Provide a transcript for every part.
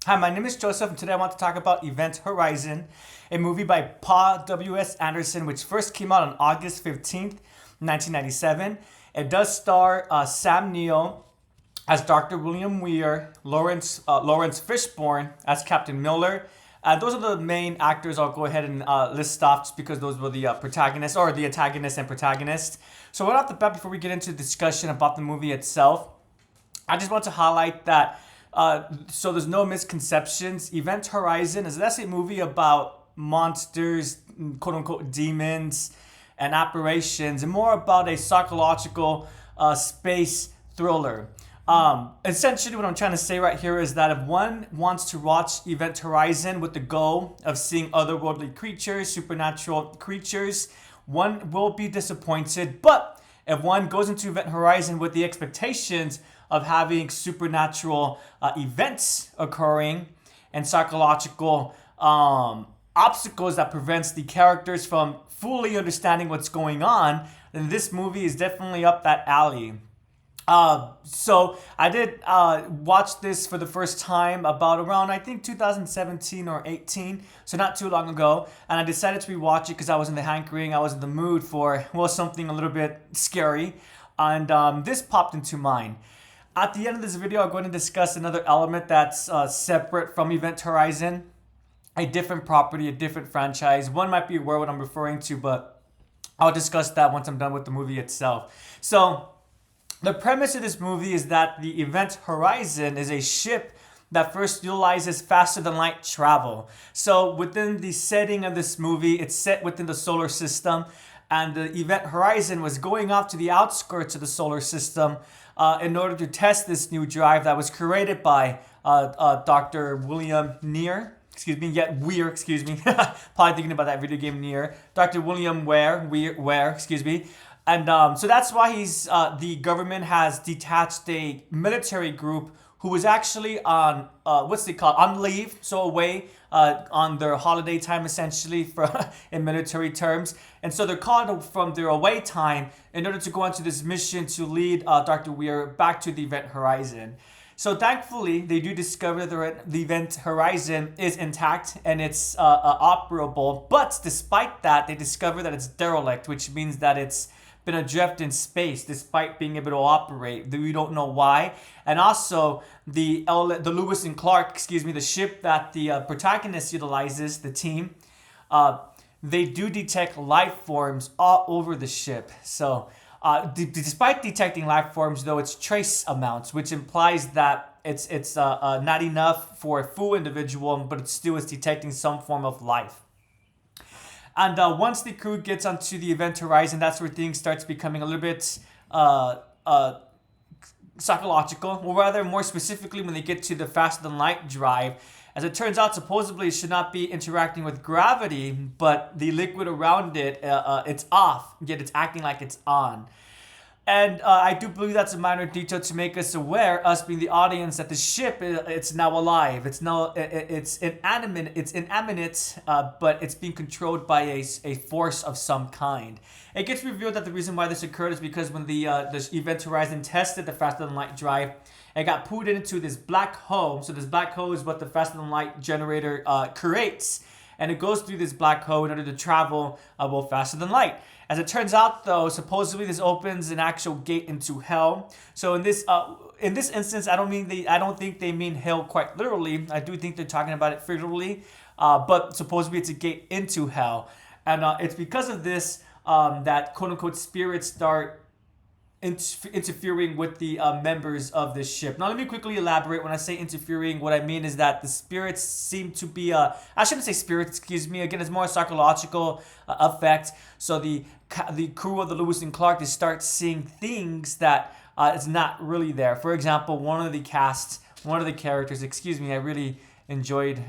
Hi, my name is Joseph, and today I want to talk about Event Horizon, a movie by Paul W.S. Anderson, which first came out on August 15th, 1997. It does star Sam Neill as Dr. William Weir, Lawrence Fishburne as Captain Miller. Those are the main actors. I'll go ahead and list off just because those were the protagonists, or the antagonist and protagonist. So right off the bat, before we get into discussion about the movie itself, I just want to highlight that so there's no misconceptions. Event Horizon is that's a movie about monsters, quote unquote demons, and apparitions, and more about a psychological space thriller. Essentially, what I'm trying to say right here is that if one wants to watch Event Horizon with the goal of seeing otherworldly creatures, supernatural creatures, one will be disappointed. But if one goes into Event Horizon with the expectations of having supernatural events occurring and psychological obstacles that prevents the characters from fully understanding what's going on, then this movie is definitely up that alley. So I did watch this for the first time about around I think 2017 or 18, so not too long ago, and I decided to rewatch it because I was in the hankering, I was in the mood for something a little bit scary, and this popped into mind. At the end of this video, I'm going to discuss another element that's separate from Event Horizon, a different property, a different franchise. One might be aware what I'm referring to, but I'll discuss that once I'm done with the movie itself. So the premise of this movie is that the Event Horizon is a ship that first utilizes faster than light travel. So within the setting of this movie, it's set within the solar system, and the Event Horizon was going off to the outskirts of the solar system in order to test this new drive that was created by Dr. William Weir, probably thinking about that video game Nier. Dr. William Ware, and so that's why the government has detached a military group who was actually on on leave, so away on their holiday time, essentially, for in military terms. And so they're called from their away time in order to go onto this mission to lead Dr. Weir back to the Event Horizon. So thankfully, they do discover that the Event Horizon is intact and it's operable. But despite that, they discover that it's derelict, which means that it's been adrift in space despite being able to operate. We don't know why. And also, the Lewis and Clark, the ship that the protagonist utilizes, the team, they do detect life forms all over the ship. So, despite detecting life forms, though, it's trace amounts, which implies that it's not enough for a full individual, but it still is detecting some form of life. And once the crew gets onto the Event Horizon, that's where things starts becoming a little bit psychological. Or rather, more specifically, when they get to the faster than light drive. As it turns out, supposedly it should not be interacting with gravity, but the liquid around it, it's off, yet it's acting like it's on. And I do believe that's a minor detail to make us aware, us being the audience, that the ship it's now alive. It's inanimate. It's inanimate, but it's being controlled by a force of some kind. It gets revealed that the reason why this occurred is because when the Event Horizon tested the faster than light drive, it got pulled into this black hole. So this black hole is what the faster than light generator creates, and it goes through this black hole in order to travel faster than light. As it turns out, though, supposedly this opens an actual gate into hell. So in this instance, I don't think they mean hell quite literally. I do think they're talking about it figuratively, but supposedly it's a gate into hell, and it's because of this that quote unquote spirits start interfering with the members of this ship. Now, let me quickly elaborate. When I say interfering, what I mean is that the spirits seem to be, I shouldn't say spirits, again, it's more a psychological effect. So the crew of the Lewis and Clark, they start seeing things that is not really there. For example, one of the characters, I really enjoyed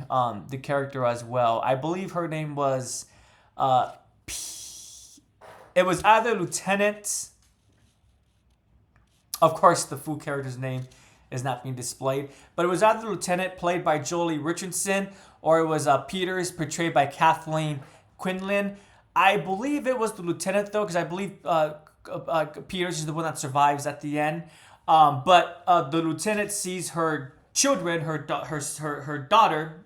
the character as well. I believe her name was, it was either Lieutenant. Of course, the full character's name is not being displayed, but it was either Lieutenant, played by Joely Richardson, or it was Peters, portrayed by Kathleen Quinlan. I believe it was the Lieutenant, though, because I believe Peters is the one that survives at the end. But the Lieutenant sees her children, her daughter,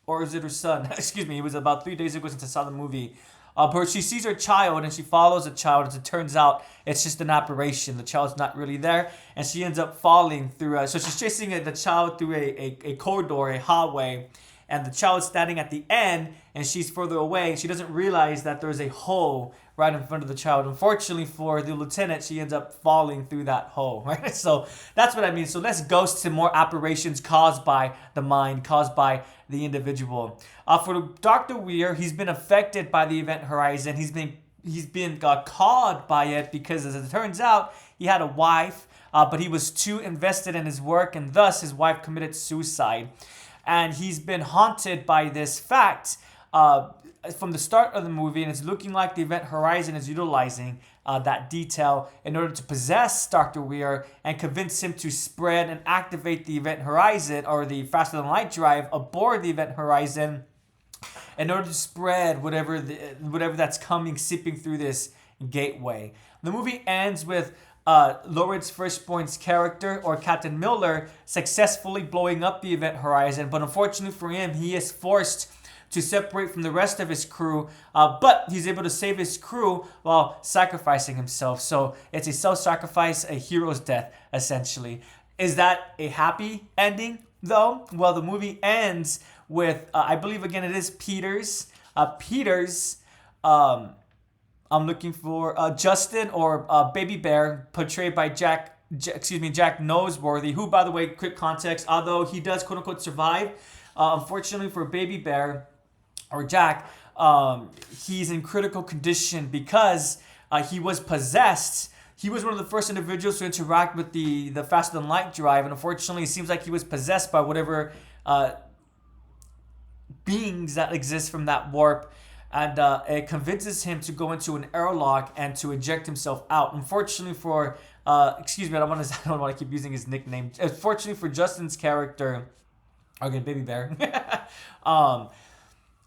or is it her son? Excuse me. It was about 3 days ago since I saw the movie. But she sees her child and she follows the child. As it turns out, it's just an apparition. The child's not really there, and she ends up falling through. So she's chasing the child through a corridor, a hallway, and the child's standing at the end, and she's further away. She doesn't realize that there's a hole right in front of the child. Unfortunately for the lieutenant, she ends up falling through that hole, right? So that's what I mean. So less ghosts and more apparitions caused by the mind, caused by the individual. For Dr. Weir, he's been affected by the event horizon. He's been cawed by it because, as it turns out, he had a wife, but he was too invested in his work, and thus his wife committed suicide. And he's been haunted by this fact from the start of the movie, and it's looking like the event horizon is utilizing that detail in order to possess Dr. Weir and convince him to spread and activate the event horizon, or the faster than light drive aboard the event horizon, in order to spread whatever that's coming, seeping through this gateway. The movie ends with Lawrence Fishburne's character, or Captain Miller, successfully blowing up the event horizon, but unfortunately for him, he is forced to separate from the rest of his crew, but he's able to save his crew while sacrificing himself. So it's a self-sacrifice, a hero's death, essentially. Is that a happy ending, though? Well, the movie ends with, I believe, again, it is Peters. I'm looking for Justin, or Baby Bear, portrayed by Jack Noseworthy, who, by the way, quick context, although he does quote-unquote survive, unfortunately for Baby Bear, or Jack, he's in critical condition because he was possessed. He was one of the first individuals to interact with the faster than light drive, and unfortunately it seems like he was possessed by whatever beings that exist from that warp, and it convinces him to go into an airlock and to eject himself out. Unfortunately for, excuse me, I don't want to keep using his nickname. Fortunately for Justin's character, again, Baby Bear,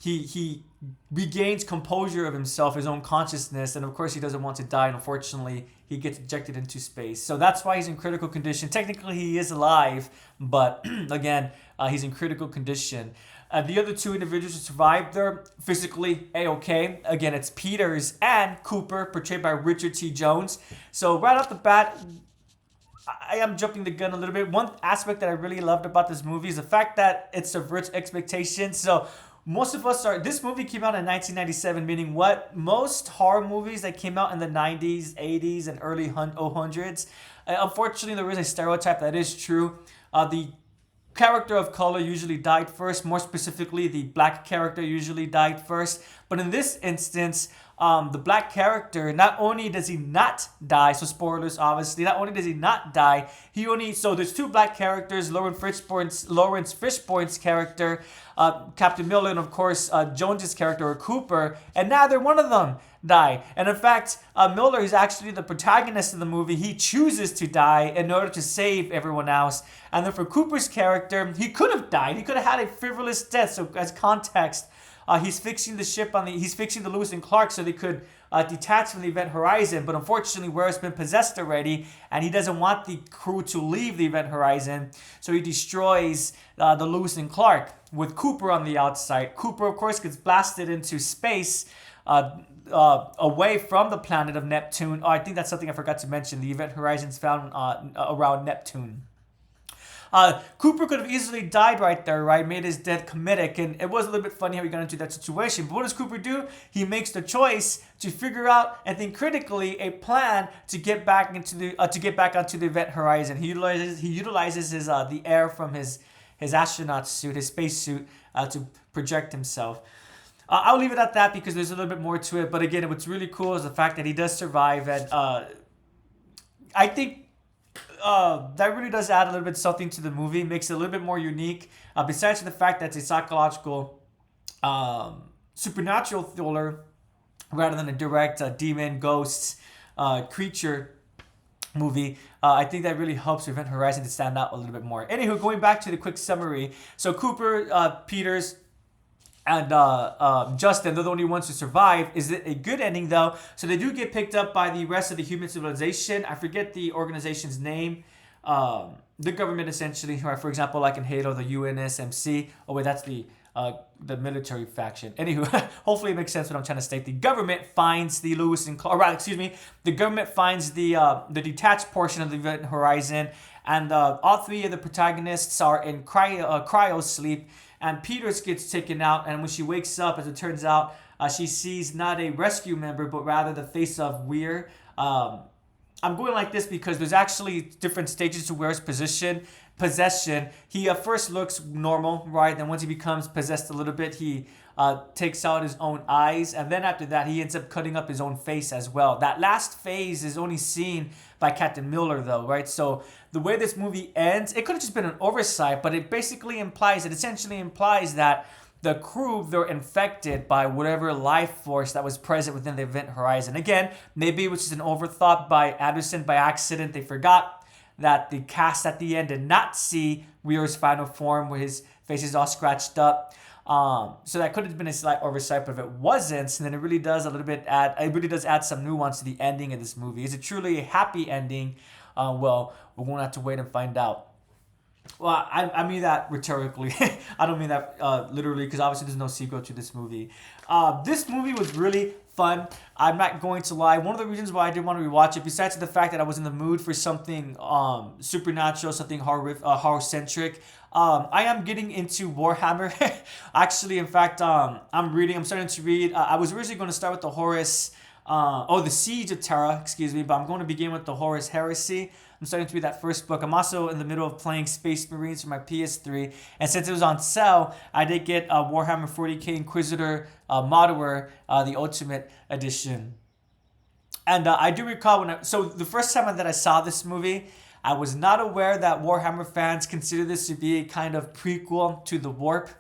he regains composure of himself, his own consciousness, and of course he doesn't want to die, and unfortunately he gets ejected into space. So that's why he's in critical condition. Technically he is alive, but again, he's in critical condition. The other two individuals who survived, they're physically A-okay. Again, it's Peters and Cooper, portrayed by Richard T. Jones. So right off the bat, I am jumping the gun a little bit. One aspect that I really loved about this movie is the fact that it subverts expectations. So most of us this movie came out in 1997, meaning what? Most horror movies that came out in the 90s, 80s, and early 00s. Unfortunately, there is a stereotype that is true. The character of color usually died first. More specifically, the black character usually died first. But in this instance, the black character, not only does he not die, so spoilers obviously, not only does he not die, so there's two black characters, Lawrence Fishburne's character, Captain Miller, and of course Jones's character, or Cooper, and neither one of them die. And in fact, Miller is actually the protagonist of the movie. He chooses to die in order to save everyone else. And then for Cooper's character, he could have died. He could have had a frivolous death. So as context, he's fixing the Lewis and Clark so they could detach from the event horizon. But unfortunately, Weir's been possessed already, and he doesn't want the crew to leave the event horizon. So he destroys the Lewis and Clark with Cooper on the outside. Cooper, of course, gets blasted into space, away from the planet of Neptune. Oh, I think that's something I forgot to mention. The event horizon is found around Neptune. Cooper could have easily died right there, right? Made his death comedic, and it was a little bit funny how he got into that situation. But what does Cooper do? He makes the choice to figure out and think critically a plan to get back onto the event horizon. He utilizes his the air from his astronaut suit, his space suit, to project himself. I'll leave it at that because there's a little bit more to it. But again, what's really cool is the fact that he does survive, and I think that really does add a little bit something to the movie, makes it a little bit more unique. Besides the fact that it's a psychological, supernatural thriller rather than a direct demon, ghosts, creature movie, I think that really helps Event Horizon to stand out a little bit more. Anywho, going back to the quick summary. So Cooper, Peters, and Justin, they're the only ones to survive. Is it a good ending, though? So they do get picked up by the rest of the human civilization. I forget the organization's name. the government essentially, right? For example, like in Halo, the UNSMC. Oh wait, that's the military faction. Anywho, hopefully it makes sense what I'm trying to state. The government finds the Lewis and Clark, right, excuse me, the government finds the detached portion of the Event Horizon, and all three of the protagonists are in cryo sleep, and Peters gets taken out, and when she wakes up, as it turns out, she sees not a rescue member, but rather the face of Weir. I'm going like this because there's actually different stages to Weir's possession. He first looks normal, right? Then once he becomes possessed a little bit, he takes out his own eyes. And then after that, he ends up cutting up his own face as well. That last phase is only seen by Captain Miller, though, right? So the way this movie ends, it could have just been an oversight, but it basically implies, it essentially implies that the crew, they're infected by whatever life force that was present within the Event Horizon. Again, maybe it was just an overthought by Anderson by accident. They forgot that the cast at the end did not see Weir's final form where his face is all scratched up. So that could have been a slight oversight, but if it wasn't, then it really does add some nuance to the ending of this movie. Is it truly a happy ending? Well, we're going to have to wait and find out. Well, I mean that rhetorically. I don't mean that literally, because obviously there's no sequel to this movie. This movie was really fun. I'm not going to lie. One of the reasons why I did want to rewatch it, besides the fact that I was in the mood for something supernatural, something horror-centric, I am getting into Warhammer. Actually, in fact, I'm starting to read. I was originally going to start with the Horus, the Siege of Terra, excuse me, but I'm going to begin with the Horus Heresy. I'm starting to read that first book. I'm also in the middle of playing Space Marines for my PS3. And since it was on sale, I did get Warhammer 40k Inquisitor Modeler, the Ultimate Edition. And I do recall so the first time that I saw this movie, I was not aware that Warhammer fans consider this to be a kind of prequel to The Warp.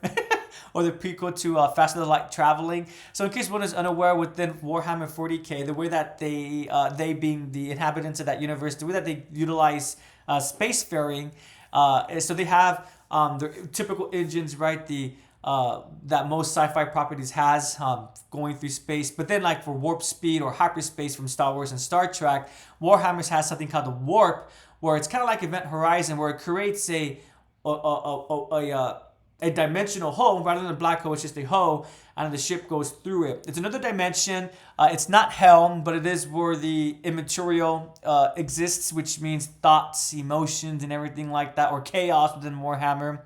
Or the prequel to Faster Than Light Traveling. So in case one is unaware, within Warhammer 40k, the way that they being the inhabitants of that universe, the way that they utilize spacefaring, so they have their typical engines, right? That most sci-fi properties has going through space. But then like for warp speed or hyperspace from Star Wars and Star Trek, Warhammer has something called the Warp, where it's kind of like Event Horizon, where it creates a dimensional hole rather than a black hole. It's just a hole, and the ship goes through it. It's another dimension. It's not hell, but it is where the immaterial exists, which means thoughts, emotions, and everything like that, or chaos within Warhammer.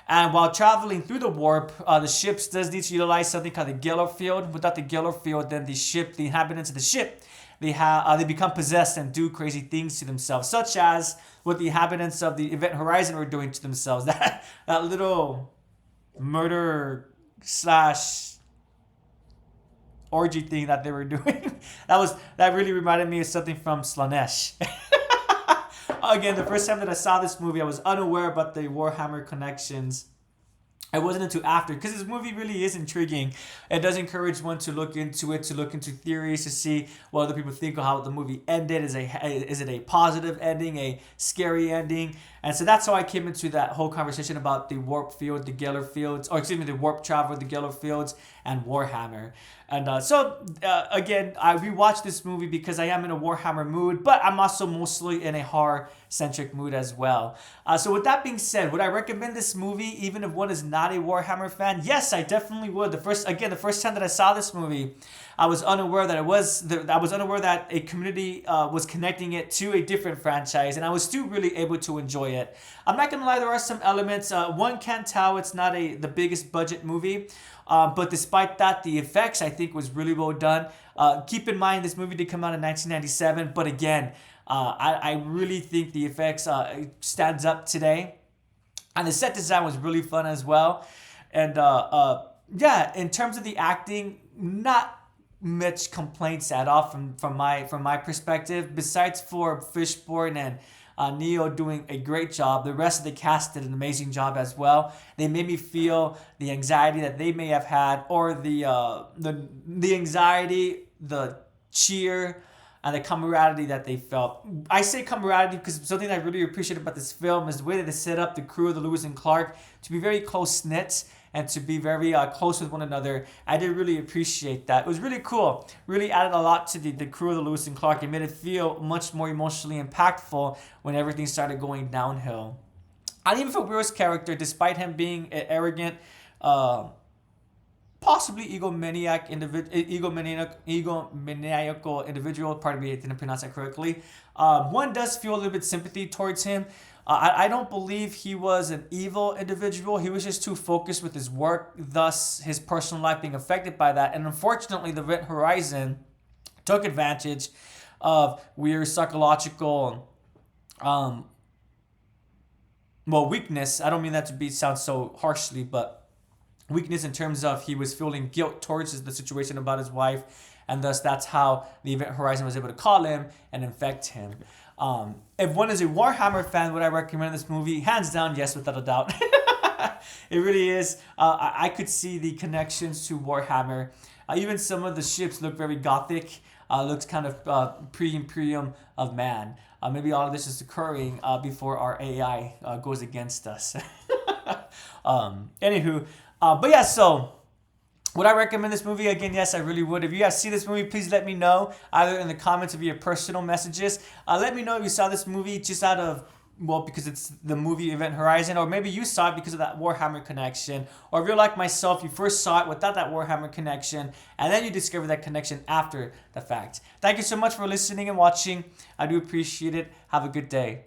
And while traveling through the warp, the ships does need to utilize something called the Geller field. Without the Geller field, then the inhabitants of the ship, they become possessed and do crazy things to themselves, such as what the inhabitants of the Event Horizon were doing to themselves. That little murder / orgy thing that they were doing. that really reminded me of something from Slaanesh. Again, the first time that I saw this movie, I was unaware about the Warhammer connections. I wasn't into after, because this movie really is intriguing. It does encourage one to look into it, to look into theories, to see what other people think of how the movie ended. Is it a positive ending, a scary ending? And so that's how I came into that whole conversation about the warp field, the Geller fields, the warp travel, the Geller fields, and Warhammer. And again, I rewatched this movie because I am in a Warhammer mood, but I'm also mostly in a horror-centric mood as well. So with that being said, would I recommend this movie even if one is not a Warhammer fan? Yes, I definitely would. The first time that I saw this movie, I was unaware that a community was connecting it to a different franchise, and I was still really able to enjoy it. I'm not gonna lie, there are some elements. One can tell it's not the biggest budget movie. But despite that, the effects, I think, was really well done. Keep in mind, this movie did come out in 1997, but again, I really think the effects stands up today. And the set design was really fun as well. And in terms of the acting, not much complaints at all from my perspective. Besides for Fishburne and Neo doing a great job. The rest of the cast did an amazing job as well. They made me feel the anxiety that they may have had, or the anxiety, the cheer, and the camaraderie that they felt. I say camaraderie because something I really appreciate about this film is the way that they set up the crew of the Lewis and Clark to be very close-knit and to be very close with one another. I did really appreciate that. It was really cool. Really added a lot to the crew of the Lewis and Clark. It made it feel much more emotionally impactful when everything started going downhill. And even for Will's character, despite him being an arrogant, possibly egomaniacal individual. Pardon me, I didn't pronounce that correctly. One does feel a little bit sympathy towards him. I don't believe he was an evil individual. He was just too focused with his work, thus his personal life being affected by that. And unfortunately, the Event Horizon took advantage of weird psychological weakness. I don't mean that to sound so harshly, but weakness in terms of he was feeling guilt towards the situation about his wife, and thus that's how the Event Horizon was able to call him and infect him. If one is a Warhammer fan, would I recommend this movie? Hands down, yes, without a doubt. It really is. I could see the connections to Warhammer. Even some of the ships look very gothic. Looks kind of pre-Imperium of man. Maybe all of this is occurring before our AI goes against us. Anywho, but yeah, so would I recommend this movie? Again, yes, I really would. If you guys see this movie, please let me know, either in the comments or via personal messages. Let me know if you saw this movie just out of, because it's the movie Event Horizon, or maybe you saw it because of that Warhammer connection, or if you're like myself, you first saw it without that Warhammer connection, and then you discovered that connection after the fact. Thank you so much for listening and watching. I do appreciate it. Have a good day.